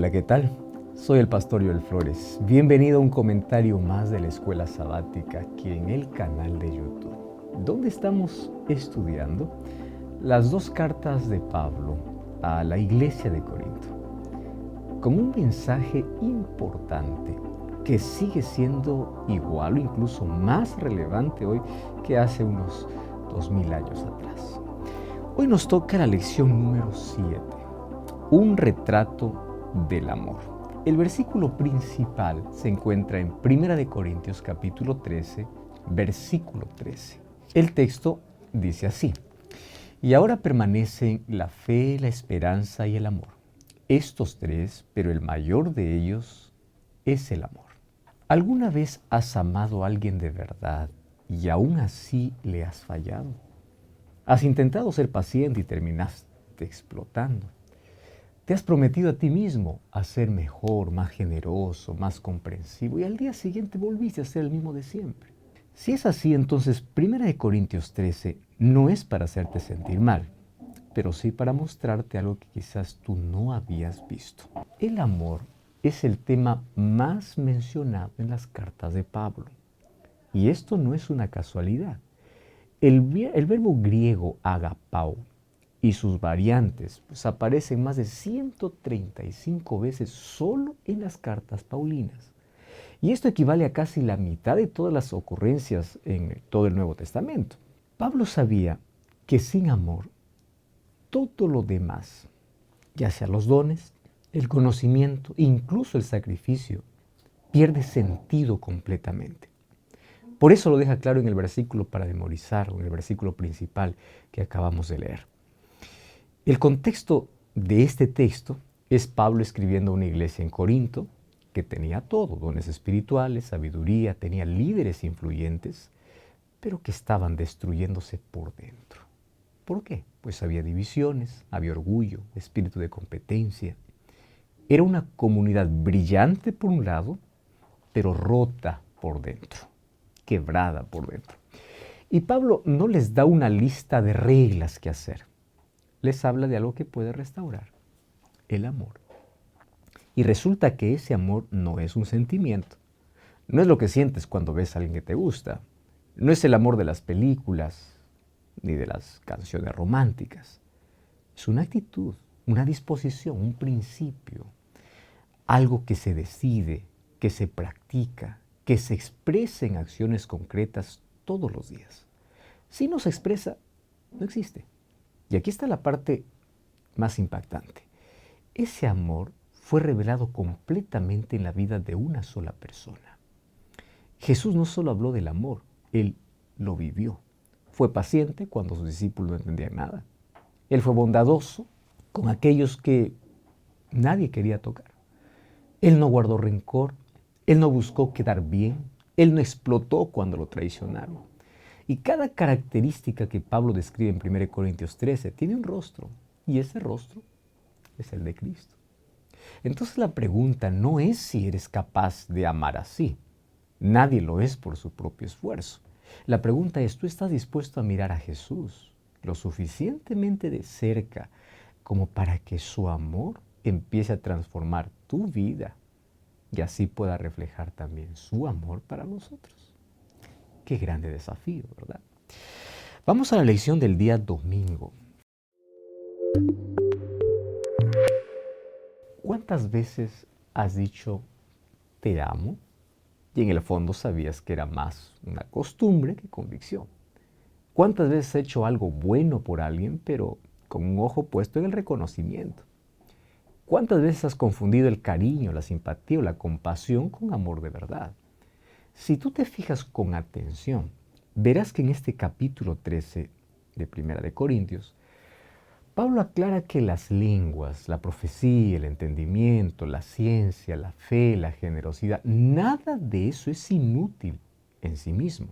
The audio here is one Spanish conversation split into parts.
Hola, ¿qué tal? Soy el pastor Joel Flores. Bienvenido a un comentario más de la Escuela Sabática aquí en el canal de YouTube, donde estamos estudiando las dos cartas de Pablo a la iglesia de Corinto, con un mensaje importante que sigue siendo igual o incluso más relevante hoy que hace unos 2000 años atrás. Hoy nos toca la lección número 7, un retrato del amor. El versículo principal se encuentra en 1 Corintios capítulo 13, versículo 13. El texto dice así: y ahora permanecen la fe, la esperanza y el amor. Estos tres, pero el mayor de ellos es el amor. ¿Alguna vez has amado a alguien de verdad y aún así le has fallado? Has intentado ser paciente y terminaste explotando. Te has prometido a ti mismo a ser mejor, más generoso, más comprensivo y al día siguiente volviste a ser el mismo de siempre. Si es así, entonces 1 Corintios 13 no es para hacerte sentir mal, pero sí para mostrarte algo que quizás tú no habías visto. El amor es el tema más mencionado en las cartas de Pablo. Y esto no es una casualidad. El verbo griego agapao y sus variantes aparecen más de 135 veces solo en las cartas paulinas. Y esto equivale a casi la mitad de todas las ocurrencias en todo el Nuevo Testamento. Pablo sabía que sin amor, todo lo demás, ya sea los dones, el conocimiento, incluso el sacrificio, pierde sentido completamente. Por eso lo deja claro en el versículo para memorizar, o en el versículo principal que acabamos de leer. El contexto de este texto es Pablo escribiendo a una iglesia en Corinto que tenía todo, dones espirituales, sabiduría, tenía líderes influyentes, pero que estaban destruyéndose por dentro. ¿Por qué? Pues había divisiones, había orgullo, espíritu de competencia. Era una comunidad brillante por un lado, pero rota por dentro, quebrada por dentro. Y Pablo no les da una lista de reglas que hacer. Les habla de algo que puede restaurar, el amor. Y resulta que ese amor no es un sentimiento. No es lo que sientes cuando ves a alguien que te gusta. No es el amor de las películas ni de las canciones románticas. Es una actitud, una disposición, un principio. Algo que se decide, que se practica, que se expresa en acciones concretas todos los días. Si no se expresa, no existe. Y aquí está la parte más impactante. Ese amor fue revelado completamente en la vida de una sola persona. Jesús no solo habló del amor, Él lo vivió. Fue paciente cuando sus discípulos no entendían nada. Él fue bondadoso con aquellos que nadie quería tocar. Él no guardó rencor, Él no buscó quedar bien, Él no explotó cuando lo traicionaron. Y cada característica que Pablo describe en 1 Corintios 13 tiene un rostro, y ese rostro es el de Cristo. Entonces la pregunta no es si eres capaz de amar así. Nadie lo es por su propio esfuerzo. La pregunta es, ¿tú estás dispuesto a mirar a Jesús lo suficientemente de cerca como para que su amor empiece a transformar tu vida y así pueda reflejar también su amor para nosotros? Qué grande desafío, ¿verdad? Vamos a la lección del día domingo. ¿Cuántas veces has dicho te amo? Y en el fondo sabías que era más una costumbre que convicción. ¿Cuántas veces has hecho algo bueno por alguien, pero con un ojo puesto en el reconocimiento? ¿Cuántas veces has confundido el cariño, la simpatía o la compasión con amor de verdad? Si tú te fijas con atención, verás que en este capítulo 13 de 1 de Corintios, Pablo aclara que las lenguas, la profecía, el entendimiento, la ciencia, la fe, la generosidad, nada de eso es inútil en sí mismo.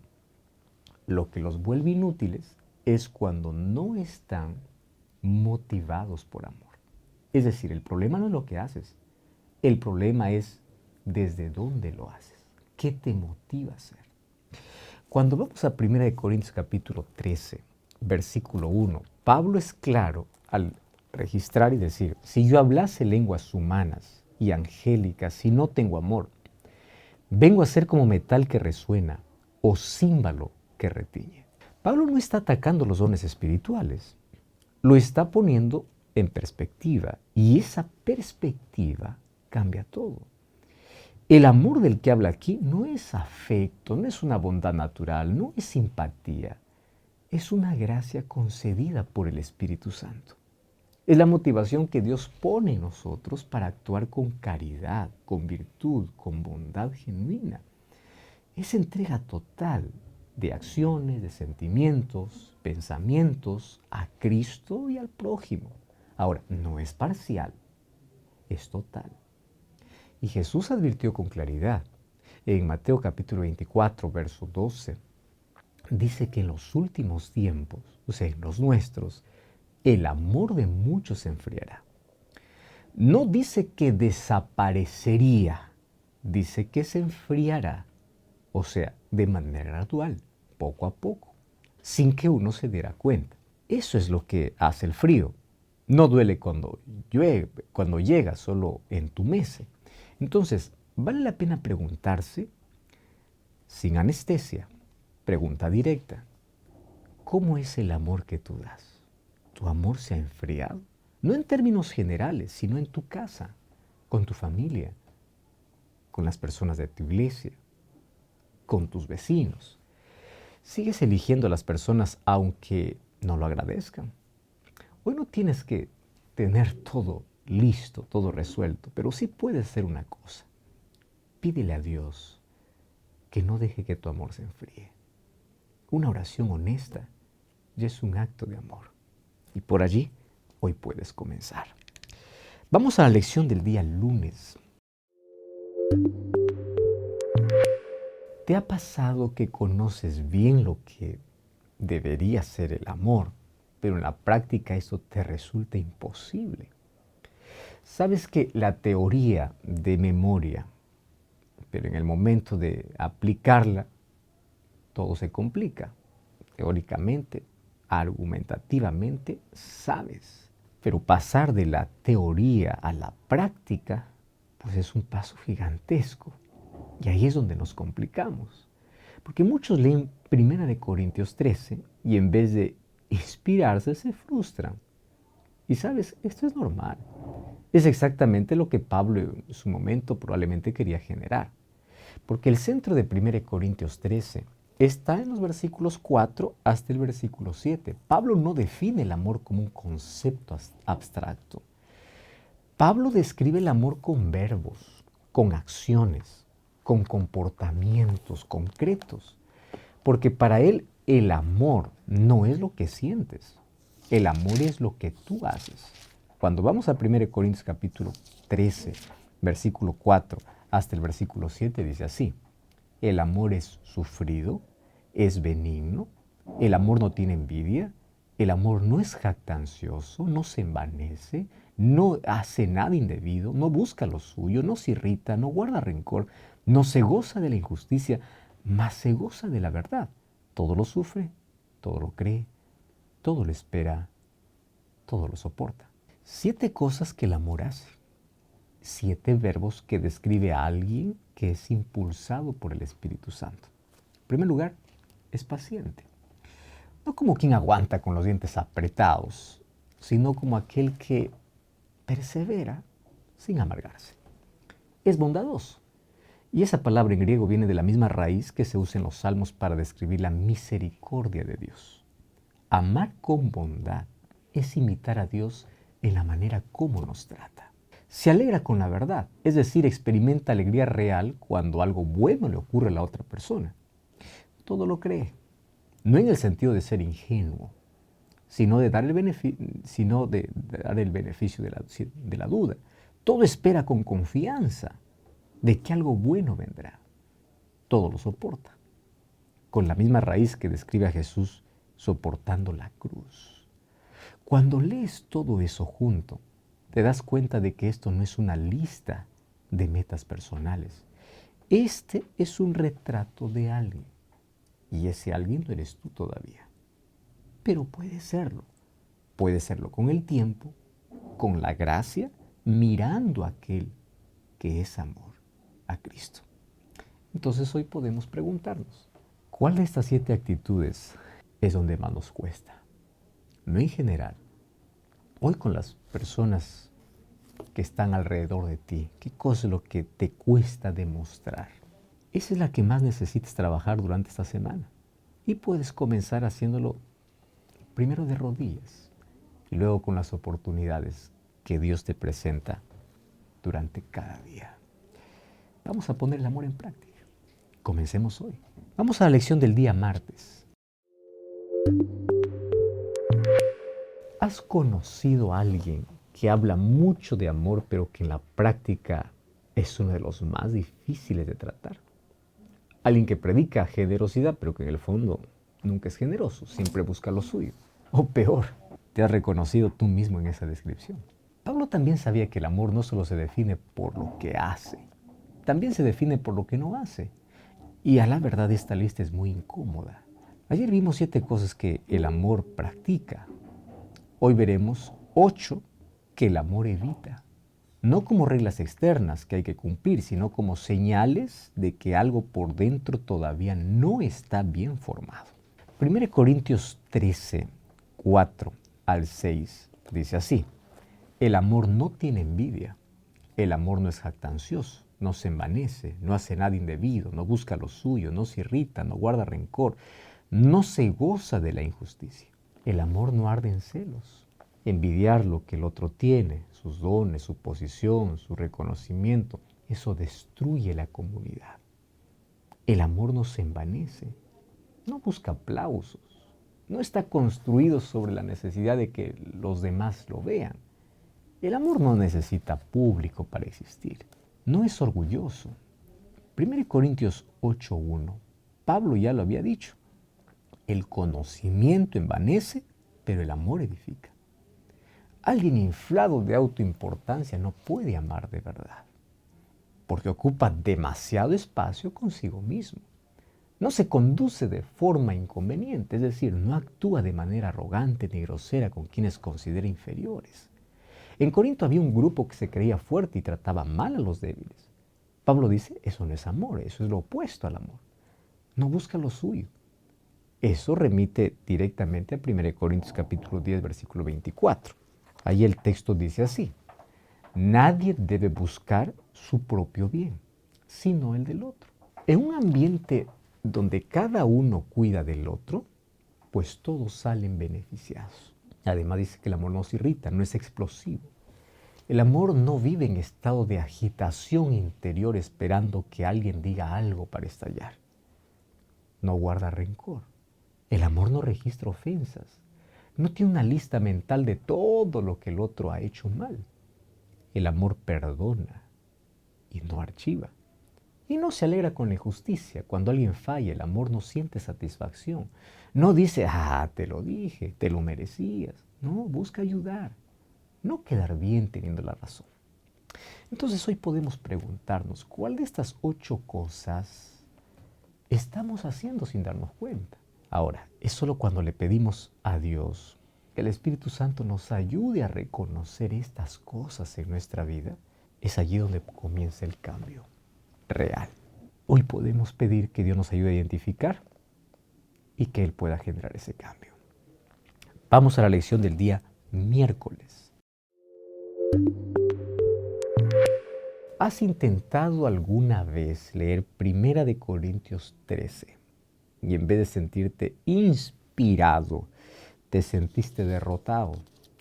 Lo que los vuelve inútiles es cuando no están motivados por amor. Es decir, el problema no es lo que haces, el problema es desde dónde lo haces, qué te motiva a hacer. Cuando vamos a 1 Corintios capítulo 13, versículo 1, Pablo es claro al registrar y decir, si yo hablase lenguas humanas y angélica si no tengo amor. Vengo a ser como metal que resuena o címbalo que retiñe. Pablo no está atacando los dones espirituales, lo está poniendo en perspectiva y esa perspectiva cambia todo. El amor del que habla aquí no es afecto, no es una bondad natural, no es simpatía, es una gracia concedida por el Espíritu Santo. Es la motivación que Dios pone en nosotros para actuar con caridad, con virtud, con bondad genuina. Es entrega total de acciones, de sentimientos, pensamientos a Cristo y al prójimo. Ahora, no es parcial, es total. Y Jesús advirtió con claridad en Mateo capítulo 24, verso 12, dice que en los últimos tiempos, o sea, en los nuestros, el amor de muchos se enfriará. No dice que desaparecería, dice que se enfriará, o sea, de manera gradual, poco a poco, sin que uno se diera cuenta. Eso es lo que hace el frío. No duele cuando llueve, cuando llega, solo entumece. Entonces, vale la pena preguntarse, sin anestesia, pregunta directa, ¿cómo es el amor que tú das? ¿Tu amor se ha enfriado? No en términos generales, sino en tu casa, con tu familia, con las personas de tu iglesia, con tus vecinos. ¿Sigues eligiendo a las personas aunque no lo agradezcan? Hoy no tienes que tener todo listo, todo resuelto, pero sí puedes hacer una cosa. Pídele a Dios que no deje que tu amor se enfríe. Una oración honesta ya es un acto de amor. Y por allí hoy puedes comenzar. Vamos a la lección del día lunes. ¿Te ha pasado que conoces bien lo que debería ser el amor, pero en la práctica eso te resulta imposible? Sabes que la teoría de memoria, pero en el momento de aplicarla, todo se complica. Teóricamente, argumentativamente, sabes. Pero pasar de la teoría a la práctica, pues es un paso gigantesco. Y ahí es donde nos complicamos. Porque muchos leen 1 Corintios 13 y en vez de inspirarse se frustran. Y sabes, esto es normal. Es exactamente lo que Pablo en su momento probablemente quería generar. Porque el centro de 1 Corintios 13 está en los versículos 4 hasta el versículo 7. Pablo no define el amor como un concepto abstracto. Pablo describe el amor con verbos, con acciones, con comportamientos concretos. Porque para él el amor no es lo que sientes. El amor es lo que tú haces. Cuando vamos a 1 Corintios capítulo 13, versículo 4 hasta el versículo 7, dice así: el amor es sufrido, es benigno, el amor no tiene envidia, el amor no es jactancioso, no se envanece, no hace nada indebido, no busca lo suyo, no se irrita, no guarda rencor, no se goza de la injusticia, mas se goza de la verdad. Todo lo sufre, todo lo cree, todo lo espera, todo lo soporta. 7 cosas que el amor hace. 7 verbos que describe a alguien que es impulsado por el Espíritu Santo. En primer lugar, es paciente. No como quien aguanta con los dientes apretados, sino como aquel que persevera sin amargarse. Es bondadoso. Y esa palabra en griego viene de la misma raíz que se usa en los salmos para describir la misericordia de Dios. Amar con bondad es imitar a Dios en la manera como nos trata. Se alegra con la verdad, es decir, experimenta alegría real cuando algo bueno le ocurre a la otra persona. Todo lo cree, no en el sentido de ser ingenuo, sino de dar el beneficio de la duda. Todo espera con confianza de que algo bueno vendrá. Todo lo soporta, con la misma raíz que describe a Jesús soportando la cruz. Cuando lees todo eso junto, te das cuenta de que esto no es una lista de metas personales. Este es un retrato de alguien. Y ese alguien no eres tú todavía. Pero puede serlo. Puede serlo con el tiempo, con la gracia, mirando a aquel que es amor a Cristo. Entonces hoy podemos preguntarnos, ¿cuál de estas 7 actitudes es donde más nos cuesta? No en general. Hoy con las personas que están alrededor de ti, ¿qué cosa es lo que te cuesta demostrar? Esa es la que más necesitas trabajar durante esta semana. Y puedes comenzar haciéndolo primero de rodillas y luego con las oportunidades que Dios te presenta durante cada día. Vamos a poner el amor en práctica. Comencemos hoy. Vamos a la lección del día martes. ¿Has conocido a alguien que habla mucho de amor, pero que en la práctica es uno de los más difíciles de tratar? Alguien que predica generosidad, pero que en el fondo nunca es generoso, siempre busca lo suyo. O peor, te has reconocido tú mismo en esa descripción. Pablo también sabía que el amor no solo se define por lo que hace, también se define por lo que no hace. Y a la verdad esta lista es muy incómoda. Ayer vimos 7 cosas que el amor practica. Hoy veremos 8 que el amor evita. No como reglas externas que hay que cumplir, sino como señales de que algo por dentro todavía no está bien formado. 1 Corintios 13, 4 al 6 dice así: el amor no tiene envidia, el amor no es jactancioso, no se envanece, no hace nada indebido, no busca lo suyo, no se irrita, no guarda rencor, no se goza de la injusticia. El amor no arde en celos. Envidiar lo que el otro tiene, sus dones, su posición, su reconocimiento, eso destruye la comunidad. El amor no se envanece, no busca aplausos, no está construido sobre la necesidad de que los demás lo vean. El amor no necesita público para existir, no es orgulloso. 1 Corintios 8:1, Pablo ya lo había dicho, el conocimiento envanece, pero el amor edifica. Alguien inflado de autoimportancia no puede amar de verdad, porque ocupa demasiado espacio consigo mismo. No se conduce de forma inconveniente, es decir, no actúa de manera arrogante ni grosera con quienes considera inferiores. En Corinto había un grupo que se creía fuerte y trataba mal a los débiles. Pablo dice, eso no es amor, eso es lo opuesto al amor. No busca lo suyo. Eso remite directamente a 1 Corintios capítulo 10, versículo 24. Ahí el texto dice así: nadie debe buscar su propio bien, sino el del otro. En un ambiente donde cada uno cuida del otro, pues todos salen beneficiados. Además dice que el amor no se irrita, no es explosivo. El amor no vive en estado de agitación interior esperando que alguien diga algo para estallar. No guarda rencor. El amor no registra ofensas. No tiene una lista mental de todo lo que el otro ha hecho mal. El amor perdona y no archiva. Y no se alegra con la injusticia. Cuando alguien falla, el amor no siente satisfacción. No dice, te lo dije, te lo merecías. No, busca ayudar. No quedar bien teniendo la razón. Entonces hoy podemos preguntarnos, ¿cuál de estas 8 cosas estamos haciendo sin darnos cuenta? Ahora, es solo cuando le pedimos a Dios que el Espíritu Santo nos ayude a reconocer estas cosas en nuestra vida, es allí donde comienza el cambio real. Hoy podemos pedir que Dios nos ayude a identificar y que Él pueda generar ese cambio. Vamos a la lección del día miércoles. ¿Has intentado alguna vez leer 1 Corintios 13 y en vez de sentirte inspirado, te sentiste derrotado?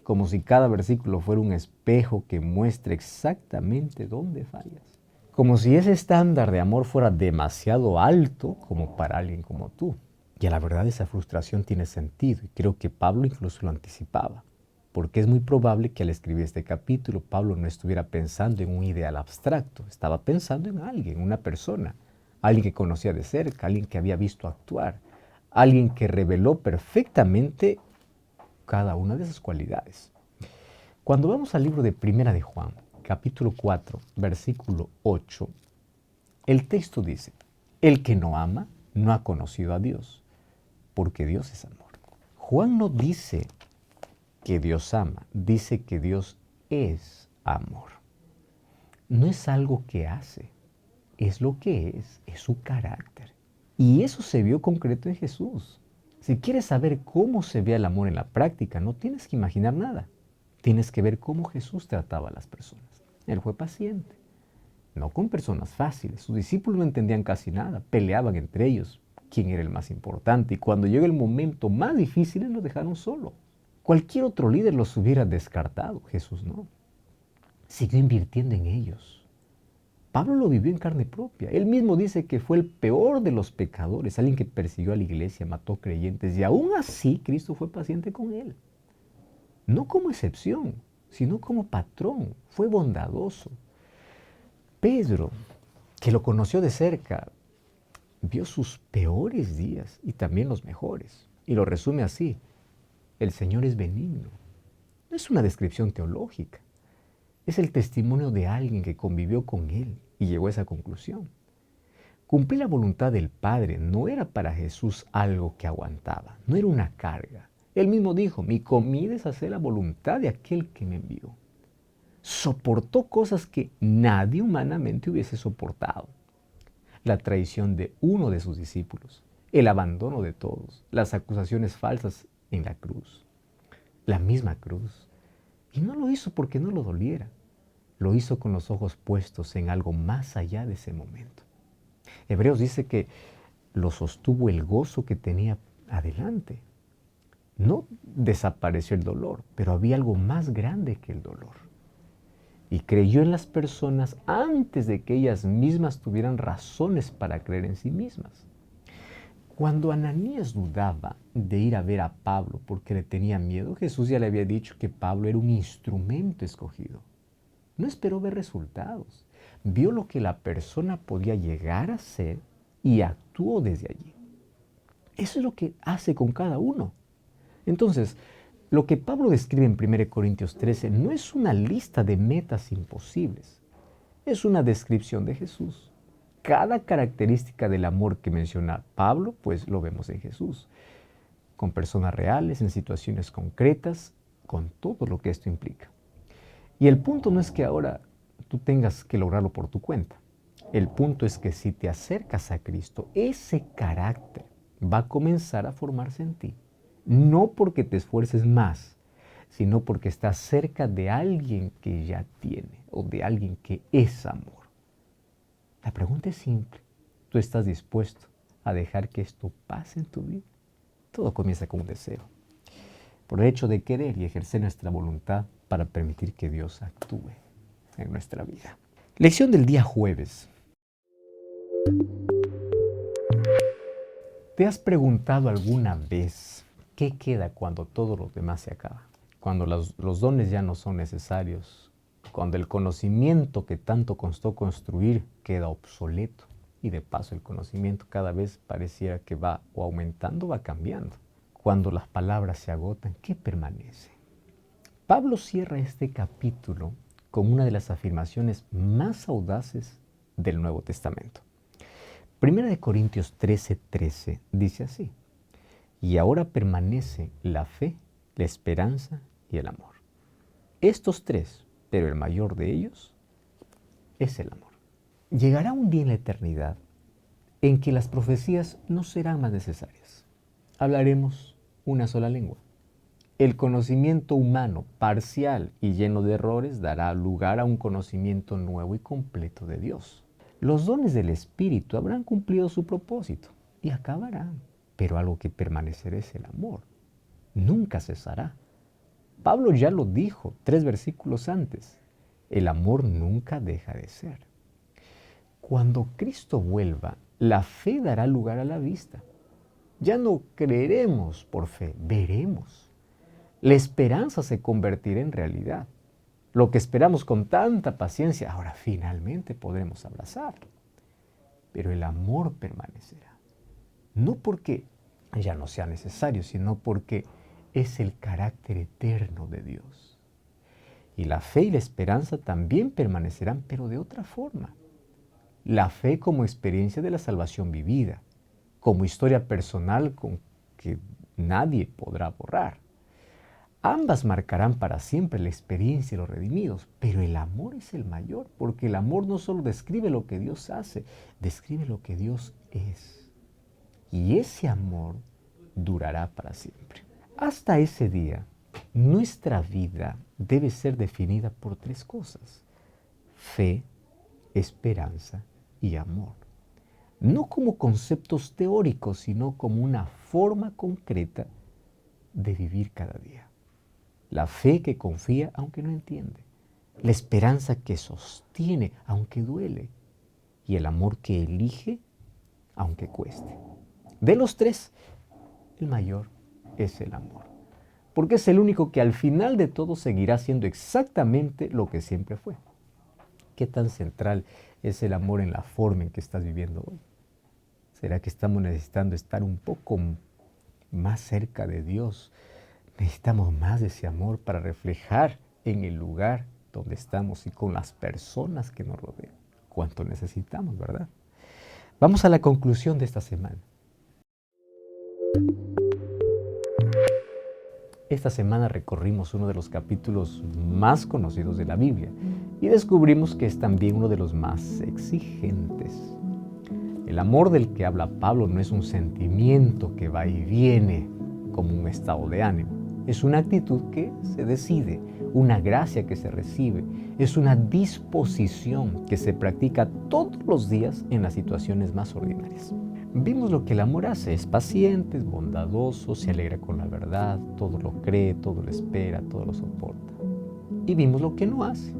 Como si cada versículo fuera un espejo que muestre exactamente dónde fallas. Como si ese estándar de amor fuera demasiado alto como para alguien como tú. Y a la verdad esa frustración tiene sentido y creo que Pablo incluso lo anticipaba. Porque es muy probable que al escribir este capítulo Pablo no estuviera pensando en un ideal abstracto, estaba pensando en alguien, una persona, alguien que conocía de cerca, alguien que había visto actuar, alguien que reveló perfectamente cada una de esas cualidades. Cuando vamos al libro de Primera de Juan, capítulo 4, versículo 8, el texto dice, el que no ama no ha conocido a Dios, porque Dios es amor. Juan no dice que Dios ama, dice que Dios es amor. no es algo que hace, es lo que es su carácter. Y eso se vio concreto en Jesús. Si quieres saber cómo se ve el amor en la práctica, no tienes que imaginar nada. Tienes que ver cómo Jesús trataba a las personas. Él fue paciente, no con personas fáciles. Sus discípulos no entendían casi nada, peleaban entre ellos quién era el más importante y cuando llegó el momento más difícil los dejaron solo. Cualquier otro líder los hubiera descartado, Jesús no. Siguió invirtiendo en ellos. Pablo lo vivió en carne propia. Él mismo dice que fue el peor de los pecadores, alguien que persiguió a la iglesia, mató creyentes y aún así Cristo fue paciente con él. No como excepción, sino como patrón. Fue bondadoso. Pedro, que lo conoció de cerca, vio sus peores días y también los mejores. Y lo resume así: el Señor es benigno. No es una descripción teológica. Es el testimonio de alguien que convivió con Él y llegó a esa conclusión. Cumplir la voluntad del Padre no era para Jesús algo que aguantaba, no era una carga. Él mismo dijo: mi comida es hacer la voluntad de aquel que me envió. Soportó cosas que nadie humanamente hubiese soportado. La traición de uno de sus discípulos, el abandono de todos, las acusaciones falsas en la cruz, la misma cruz. Y no lo hizo porque no lo doliera. Lo hizo con los ojos puestos en algo más allá de ese momento. Hebreos dice que lo sostuvo el gozo que tenía adelante. No desapareció el dolor, pero había algo más grande que el dolor. Y creyó en las personas antes de que ellas mismas tuvieran razones para creer en sí mismas. Cuando Ananías dudaba de ir a ver a Pablo porque le tenía miedo, Jesús ya le había dicho que Pablo era un instrumento escogido. No esperó ver resultados. Vio lo que la persona podía llegar a ser y actuó desde allí. Eso es lo que hace con cada uno. Entonces, lo que Pablo describe en 1 Corintios 13 no es una lista de metas imposibles. Es una descripción de Jesús. Cada característica del amor que menciona Pablo, pues lo vemos en Jesús. Con personas reales, en situaciones concretas, con todo lo que esto implica. Y el punto no es que ahora tú tengas que lograrlo por tu cuenta. El punto es que si te acercas a Cristo, ese carácter va a comenzar a formarse en ti. No porque te esfuerces más, sino porque estás cerca de alguien que ya tiene o de alguien que es amor. La pregunta es simple. ¿Tú estás dispuesto a dejar que esto pase en tu vida? Todo comienza con un deseo. Por el hecho de querer y ejercer nuestra voluntad para permitir que Dios actúe en nuestra vida. Lección del día jueves. ¿Te has preguntado alguna vez qué queda cuando todo lo demás se acaba? Cuando los dones ya no son necesarios, cuando el conocimiento que tanto costó construir queda obsoleto y de paso el conocimiento cada vez pareciera que va o aumentando o va cambiando. Cuando las palabras se agotan, ¿qué permanece? Pablo cierra este capítulo con una de las afirmaciones más audaces del Nuevo Testamento. Primera de Corintios 13:13 dice así: y ahora permanece la fe, la esperanza y el amor. Estos tres, pero el mayor de ellos es el amor. Llegará un día en la eternidad en que las profecías no serán más necesarias. Hablaremos una sola lengua. El conocimiento humano, parcial y lleno de errores, dará lugar a un conocimiento nuevo y completo de Dios. Los dones del Espíritu habrán cumplido su propósito y acabarán, pero algo que permanecerá es el amor. Nunca cesará. Pablo ya lo dijo 3 versículos antes. El amor nunca deja de ser. Cuando Cristo vuelva, la fe dará lugar a la vista. Ya no creeremos por fe, veremos. La esperanza se convertirá en realidad. Lo que esperamos con tanta paciencia, ahora finalmente podremos abrazar. Pero el amor permanecerá. No porque ya no sea necesario, sino porque es el carácter eterno de Dios. Y la fe y la esperanza también permanecerán, pero de otra forma. La fe como experiencia de la salvación vivida, como historia personal con que nadie podrá borrar. Ambas marcarán para siempre la experiencia de los redimidos, pero el amor es el mayor, porque el amor no solo describe lo que Dios hace, describe lo que Dios es. Y ese amor durará para siempre. Hasta ese día, nuestra vida debe ser definida por 3 cosas: fe, esperanza y amor. No como conceptos teóricos, sino como una forma concreta de vivir cada día. La fe que confía aunque no entiende. La esperanza que sostiene aunque duele. Y el amor que elige aunque cueste. De los 3, el mayor es el amor. Porque es el único que al final de todo seguirá siendo exactamente lo que siempre fue. ¿Qué tan central es el amor en la forma en que estás viviendo hoy? ¿Será que estamos necesitando estar un poco más cerca de Dios? Necesitamos más de ese amor para reflejar en el lugar donde estamos y con las personas que nos rodean. ¿Cuánto necesitamos, verdad? Vamos a la conclusión de esta semana. Esta semana recorrimos uno de los capítulos más conocidos de la Biblia y descubrimos que es también uno de los más exigentes. El amor del que habla Pablo no es un sentimiento que va y viene como un estado de ánimo. Es una actitud que se decide, una gracia que se recibe, es una disposición que se practica todos los días en las situaciones más ordinarias. Vimos lo que el amor hace: es paciente, es bondadoso, se alegra con la verdad, todo lo cree, todo lo espera, todo lo soporta. Y vimos lo que no hace: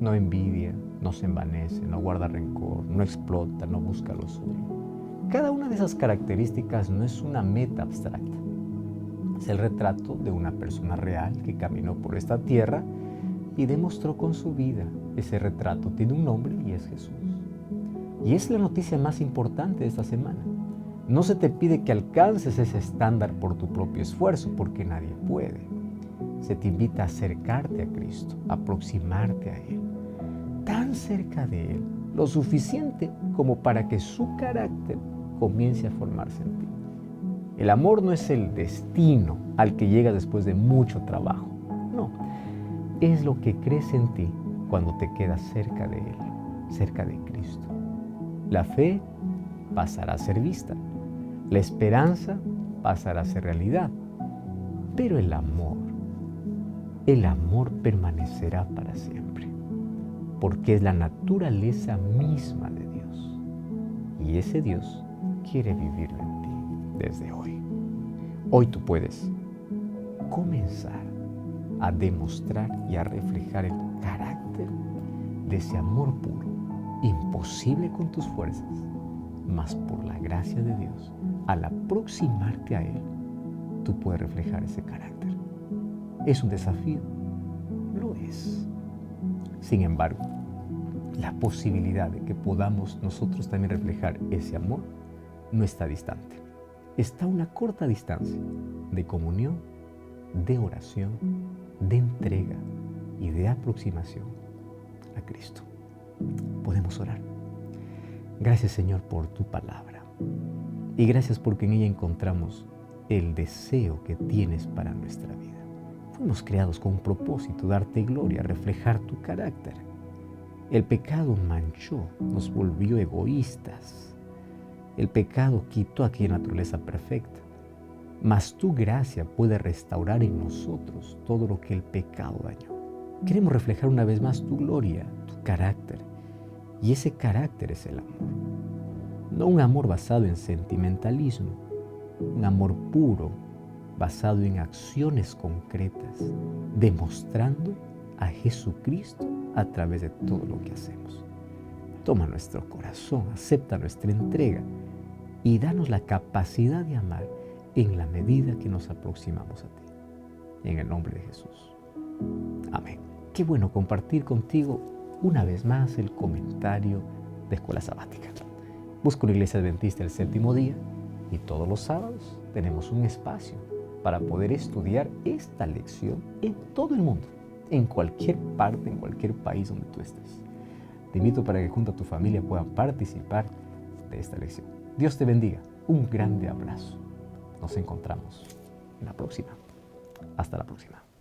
no envidia, no se envanece, no guarda rencor, no explota, no busca lo suyo. Cada una de esas características no es una meta abstracta. Es el retrato de una persona real que caminó por esta tierra y demostró con su vida. Ese retrato tiene un nombre y es Jesús. Y es la noticia más importante de esta semana. No se te pide que alcances ese estándar por tu propio esfuerzo, porque nadie puede. Se te invita a acercarte a Cristo, a aproximarte a Él, tan cerca de Él, lo suficiente como para que su carácter comience a formarse en ti. El amor no es el destino al que llegas después de mucho trabajo. No, es lo que crece en ti cuando te quedas cerca de Él, cerca de Cristo. La fe pasará a ser vista, la esperanza pasará a ser realidad, pero el amor permanecerá para siempre, porque es la naturaleza misma de Dios. Y ese Dios quiere vivir en ti desde hoy. Hoy tú puedes comenzar a demostrar y a reflejar el carácter de ese amor puro, imposible con tus fuerzas, mas por la gracia de Dios, al aproximarte a Él, tú puedes reflejar ese carácter. ¿Es un desafío? Lo es. Sin embargo, la posibilidad de que podamos nosotros también reflejar ese amor no está distante. Está a una corta distancia de comunión, de oración, de entrega y de aproximación a Cristo. Podemos orar. Gracias, Señor, por tu palabra. Y gracias porque en ella encontramos el deseo que tienes para nuestra vida. Fuimos creados con un propósito: darte gloria, reflejar tu carácter. El pecado manchó, nos volvió egoístas. El pecado quitó aquella naturaleza perfecta. Mas tu gracia puede restaurar en nosotros todo lo que el pecado dañó. Queremos reflejar una vez más tu gloria, tu carácter. Y ese carácter es el amor. No un amor basado en sentimentalismo, un amor puro, basado en acciones concretas, demostrando a Jesucristo a través de todo lo que hacemos. Toma nuestro corazón, acepta nuestra entrega y danos la capacidad de amar en la medida que nos aproximamos a ti. En el nombre de Jesús. Amén. Qué bueno compartir contigo una vez más el comentario de Escuela Sabática. Busco una iglesia adventista el séptimo día y todos los sábados tenemos un espacio para poder estudiar esta lección en todo el mundo, en cualquier parte, en cualquier país donde tú estés. Te invito para que junto a tu familia puedan participar de esta lección. Dios te bendiga. Un grande abrazo. Nos encontramos en la próxima. Hasta la próxima.